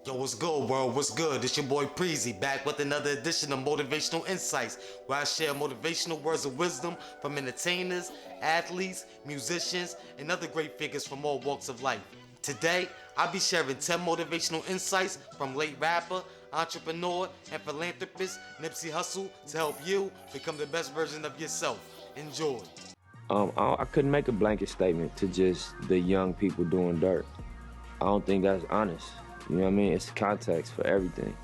Yo, what's good, world? What's good? It's your boy Preezy, back with another edition of Motivational Insights, where I share motivational words of wisdom from entertainers, athletes, musicians, and other great figures from all walks of life. Today, I'll be sharing 10 motivational insights from late rapper, entrepreneur, and philanthropist Nipsey Hussle to help you become the best version of yourself. Enjoy. I couldn't make a blanket statement to just the young people doing dirt. I don't think that's honest. You know what I mean? It's context for everything.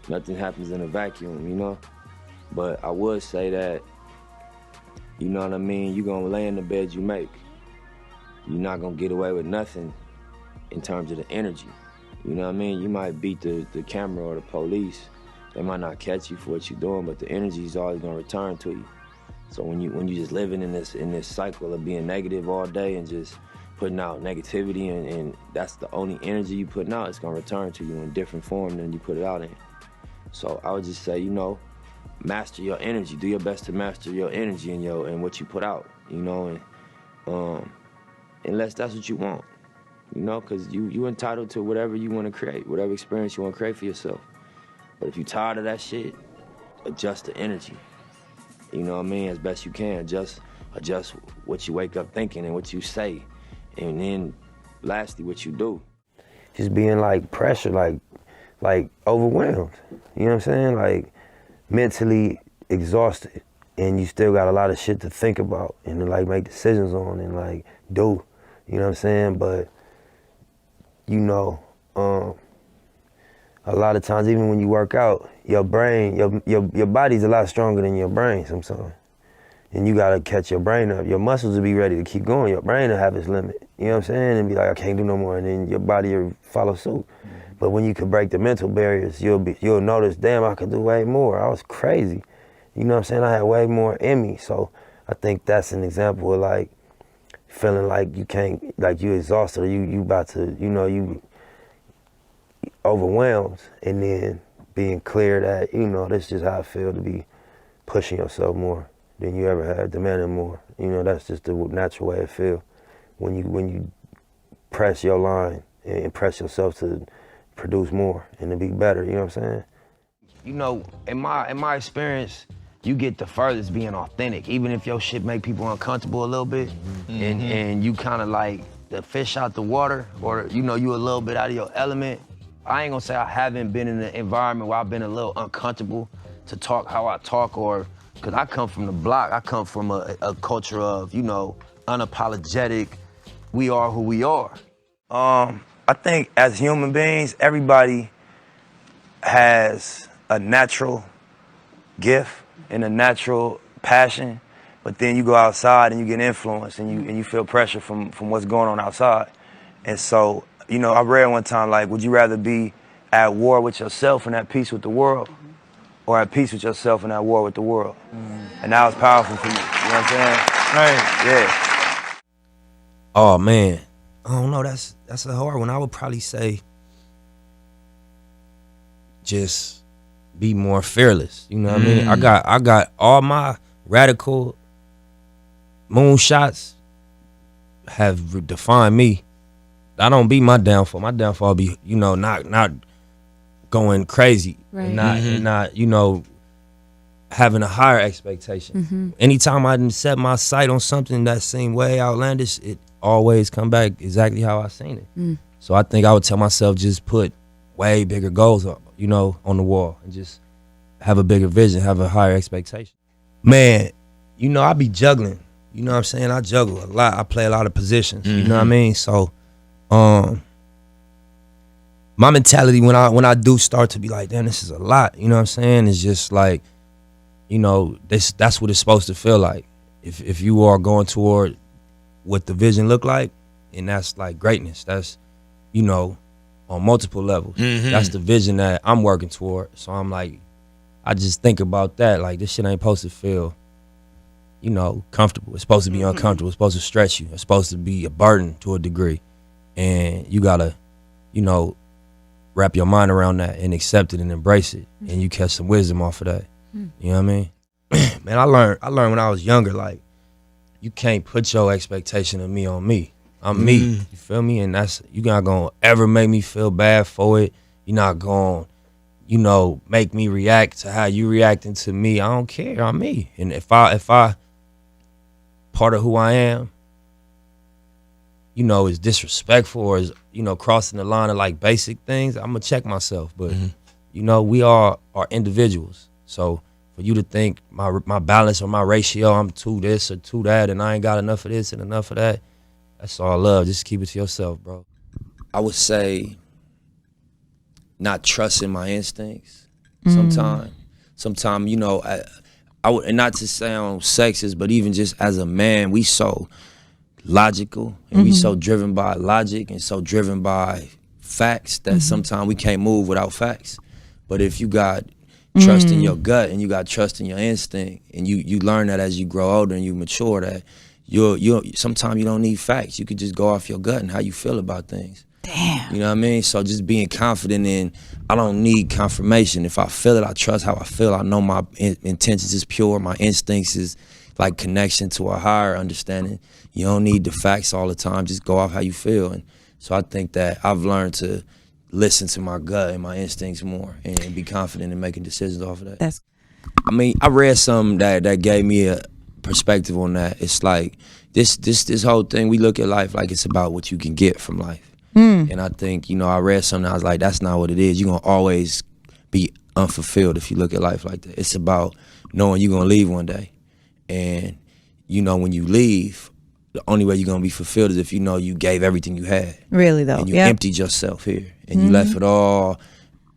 Nothing happens in a vacuum, you know? But I would say that, you know what I mean, you're gonna lay in the bed you make. You're not gonna get away with nothing in terms of the energy. You know what I mean? You might beat the camera or the police. They might not catch you for what you're doing, but the energy is always gonna return to you. So when you just living in this cycle of being negative all day and just putting out negativity and that's the only energy you putting out, it's gonna return to you in different form than you put it out in. So I would just say, you know, master your energy. Do your best to master your energy and what you put out, you know, and unless that's what you want, you know, because you entitled to whatever you want to create, whatever experience you want to create for yourself. But if you're tired of that shit, adjust the energy. You know what I mean? As best you can, adjust what you wake up thinking and what you say. And then lastly, what you do. Just being like pressure, like overwhelmed. You know what I'm saying? Like mentally exhausted. And you still got a lot of shit to think about and to like make decisions on and like do. You know what I'm saying? But you know, a lot of times even when you work out, your brain, your body's a lot stronger than your brain sometimes. And you gotta catch your brain up. Your muscles will be ready to keep going. Your brain will have its limit. You know what I'm saying? And be like, I can't do no more. And then your body will follow suit. Mm-hmm. But when you can break the mental barriers, you'll notice, damn, I could do way more. I was crazy. You know what I'm saying? I had way more in me. So I think that's an example of like feeling like you can't, like you exhausted or you about to, you know, you overwhelmed. And then being clear that, you know, this is just how I feel to be pushing yourself more than you ever had, demanding more. You know, that's just the natural way it feel. When you press your line and press yourself to produce more and to be better, you know what I'm saying? You know, in my experience, you get the furthest being authentic, even if your shit make people uncomfortable a little bit, and you kind of like the fish out the water, or you know, you a little bit out of your element. I ain't gonna say I haven't been in an environment where I've been a little uncomfortable to talk how I talk, or because I come from the block, I come from a culture of, you know, unapologetic, we are who we are. I think as human beings, everybody has a natural gift and a natural passion, but then you go outside and you get influenced and you feel pressure from what's going on outside. And so, you know, I read one time, like, would you rather be at war with yourself and at peace with the world, or at peace with yourself and at war with the world? And that was powerful for me, you know what I'm saying? Right. Yeah. Oh man, I don't know, that's a hard one. I would probably say just be more fearless, you know what I mean? I got all my radical moonshots have defined me. I don't be my downfall. My downfall be, you know, not going crazy, right. and not, you know, having a higher expectation. Anytime I didn't set my sight on something that seemed way outlandish, it always come back exactly how I seen it. So I think I would tell myself, just put way bigger goals up, you know, on the wall, and just have a bigger vision, have a higher expectation. Man, you know, I be juggling. You know what I'm saying? I juggle a lot. I play a lot of positions. You know what I mean? So my mentality when I do start to be like, damn, this is a lot, you know what I'm saying? It's just like, you know, that's what it's supposed to feel like. If you are going toward what the vision look like, and that's like greatness. That's, you know, on multiple levels. That's the vision that I'm working toward. So I'm like, I just think about that. Like, this shit ain't supposed to feel, you know, comfortable. It's supposed to be uncomfortable. It's supposed to stretch you. It's supposed to be a burden to a degree. And you gotta, you know, wrap your mind around that and accept it and embrace it. And you catch some wisdom off of that. You know what I mean? Man, I learned when I was younger, like, you can't put your expectation of me on me. I'm me, you feel me? And that's, you're not gonna ever make me feel bad for it. You're not going, you know, make me react to how you reacting to me. I don't care. I'm me. And if I part of who I am, you know, is disrespectful or is, you know, crossing the line of like basic things, I'm gonna check myself. But you know, we all are individuals. So for you to think my balance or my ratio, I'm to this or to that, and I ain't got enough of this and enough of that, that's all love. Just keep it to yourself, bro. I would say not trusting my instincts sometimes. Sometimes, you know, I would, and not to sound sexist, but even just as a man, we so logical and we so driven by logic and so driven by facts that sometimes we can't move without facts. But if you got trust in your gut and you got trust in your instinct and you learn that as you grow older and you mature, that you sometimes you don't need facts. You could just go off your gut and how you feel about things. Damn. You know what I mean? So just being confident in, I don't need confirmation. If I feel it, I trust how I feel. I know my intentions is pure. My instincts is like connection to a higher understanding. You don't need the facts all the time. Just go off how you feel. And so I think that I've learned to listen to my gut and my instincts more and be confident in making decisions off of that. I mean, I read something that gave me a perspective on that. It's like this whole thing, we look at life like it's about what you can get from life. And I think, you know, I read something, I was like, that's not what it is. You're going to always be unfulfilled if you look at life like that. It's about knowing you're going to leave one day. And, you know, when you leave, the only way you're going to be fulfilled is if you know you gave everything you had. Really, though. And you emptied yourself here. And you left it all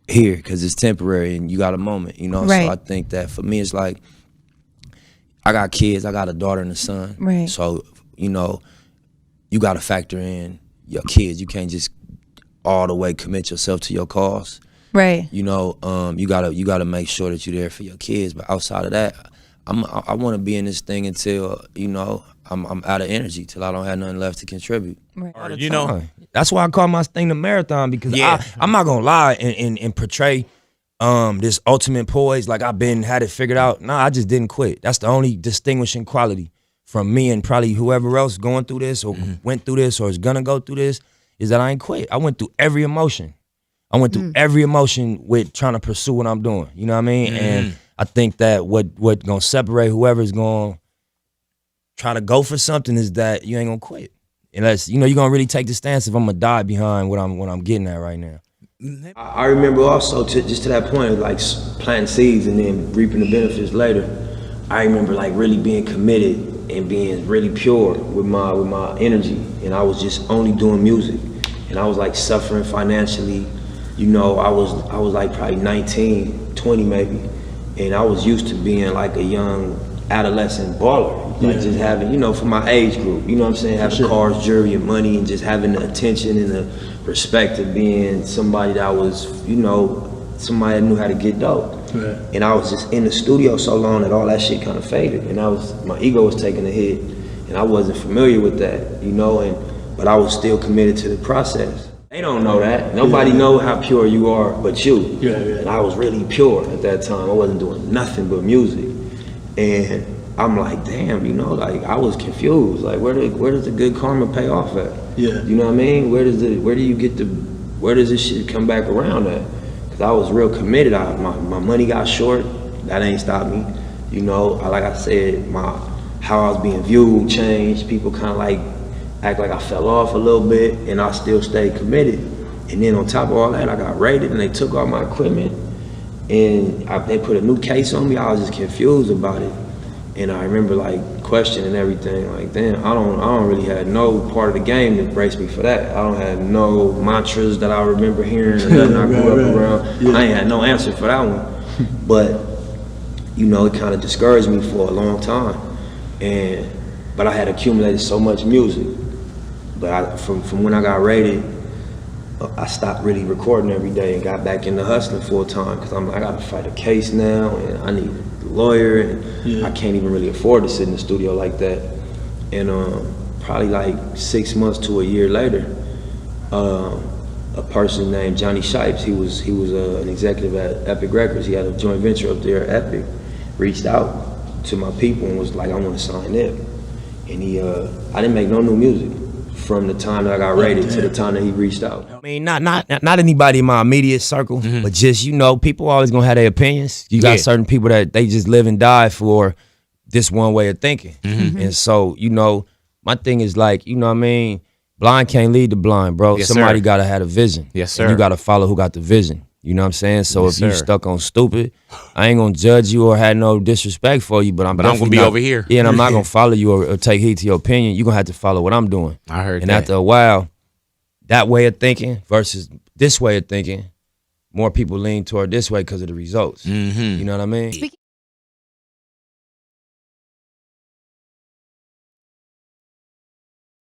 here because it's temporary and you got a moment, you know? Right. So I think that for me, it's like, I got kids. I got a daughter and a son. Right. So, you know, you got to factor in your kids. You can't just all the way commit yourself to your cause. Right. You know, you gotta make sure that you're there for your kids. But outside of that, I want to be in this thing until, you know, I'm out of energy, till I don't have nothing left to contribute. Right. You know, That's why I call my thing the marathon, because I'm not gonna lie and portray this ultimate poise like I've had it figured out. Nah, I just didn't quit. That's the only distinguishing quality from me and probably whoever else going through this or went through this or is gonna go through this, is that I ain't quit. I went through every emotion. I went through every emotion with trying to pursue what I'm doing. You know what I mean? And I think that what gonna separate whoever's gonna try to go for something is that you ain't gonna quit. Unless, you know, you're gonna really take the stance if I'm gonna die behind what I'm getting at right now. I remember also just to that point, like planting seeds and then reaping the benefits later. I remember like really being committed and being really pure with my energy, and I was just only doing music, and I was like suffering financially. You know, I was like probably 19, 20 maybe, and I was used to being like a young adolescent baller, like just having, you know, for my age group, you know what I'm saying, having cars, jewelry, and money, and just having the attention and the respect of being somebody that was, you know, somebody that knew how to get dope. Right. And I was just in the studio so long that all that shit kind of faded, and my ego was taking a hit, and I wasn't familiar with that, you know, but I was still committed to the process. They don't know that. Nobody know how pure you are but you. And I was really pure at that time. I wasn't doing nothing but music. And I'm like, damn, you know, like I was confused. Like, where does the good karma pay off at? Yeah. You know what I mean? Where does this shit come back around at? Cause I was real committed. My money got short. That ain't stopped me. You know, like I said, how I was being viewed changed. People kind of like act like I fell off a little bit, and I still stayed committed. And then on top of all that, I got raided and they took all my equipment, and they put a new case on me. I was just confused about it. And I remember like questioning everything, like, damn, I don't really have no part of the game that braced me for that. I don't have no mantras that I remember hearing or nothing I grew up around. Yeah. I ain't had no answer for that one. But, you know, it kind of discouraged me for a long time. But I had accumulated so much music. But from when I got raided, I stopped really recording every day and got back into hustling full time, because I'm like, I gotta fight a case now, and I need a lawyer, and I can't even really afford to sit in the studio like that. And probably like 6 months to a year later, a person named Johnny Shipes, he was an executive at Epic Records. He had a joint venture up there at Epic, reached out to my people and was like, I want to sign Nip. And I didn't make no new music from the time that I got rated to the time that he reached out. I mean, not anybody in my immediate circle, but just, you know, people always gonna have their opinions. You got certain people that they just live and die for this one way of thinking. And so, you know, my thing is like, you know what I mean? Blind can't lead the blind, bro. Yes, Somebody sir. gotta have a vision. Yes, sir. And you gotta follow who got the vision. You know what I'm saying? So Yes, if you sir. stuck on stupid, I ain't gonna judge you or have no disrespect for you, but I'm gonna definitely be not- over here. Yeah, and I'm not gonna follow you or take heed to your opinion. You're gonna have to follow what I'm doing. I heard And that. after a while, that way of thinking versus this way of thinking, more people lean toward this way because of the results. You know what I mean?